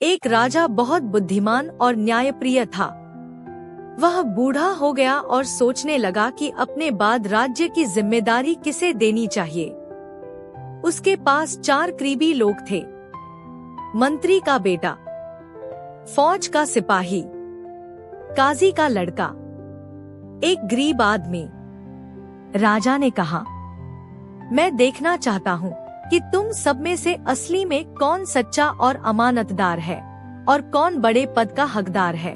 एक राजा बहुत बुद्धिमान और न्यायप्रिय था। वह बूढ़ा हो गया और सोचने लगा कि अपने बाद राज्य की जिम्मेदारी किसे देनी चाहिए। उसके पास 4 करीबी लोग थे, मंत्री का बेटा, फौज का सिपाही, काजी का लड़का, एक गरीब आदमी। राजा ने कहा, मैं देखना चाहता हूँ कि तुम सब में से असली में कौन सच्चा और अमानतदार है और कौन बड़े पद का हकदार है।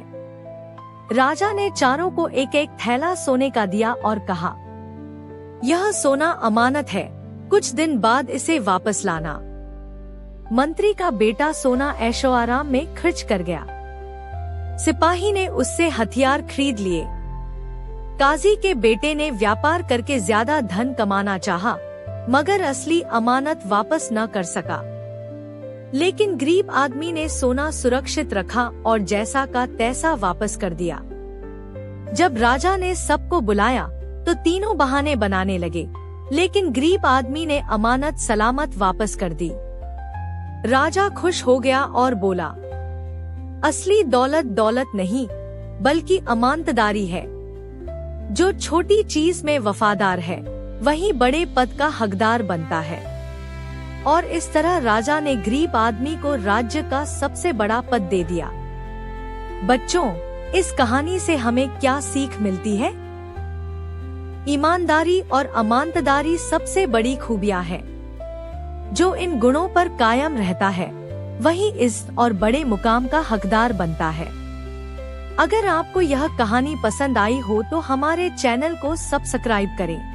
राजा ने चारों को एक एक थैला सोने का दिया और कहा, यह सोना अमानत है, कुछ दिन बाद इसे वापस लाना। मंत्री का बेटा सोना ऐशो आराम में खर्च कर गया। सिपाही ने उससे हथियार खरीद लिए। काजी के बेटे ने व्यापार करके ज्यादा धन कमाना चाहा, मगर असली अमानत वापस न कर सका। लेकिन गरीब आदमी ने सोना सुरक्षित रखा और जैसा का तैसा वापस कर दिया। जब राजा ने सबको बुलाया तो तीनों बहाने बनाने लगे, लेकिन गरीब आदमी ने अमानत सलामत वापस कर दी। राजा खुश हो गया और बोला, असली दौलत दौलत नहीं बल्कि अमानतदारी है। जो छोटी चीज में वफादार है वही बड़े पद का हकदार बनता है। और इस तरह राजा ने गरीब आदमी को राज्य का सबसे बड़ा पद दे दिया। बच्चों, इस कहानी से हमें क्या सीख मिलती है? ईमानदारी और अमानतदारी सबसे बड़ी खूबियां हैं। जो इन गुणों पर कायम रहता है वही इज्जत और बड़े मुकाम का हकदार बनता है। अगर आपको यह कहानी पसंद आई हो तो हमारे चैनल को सब्सक्राइब करें।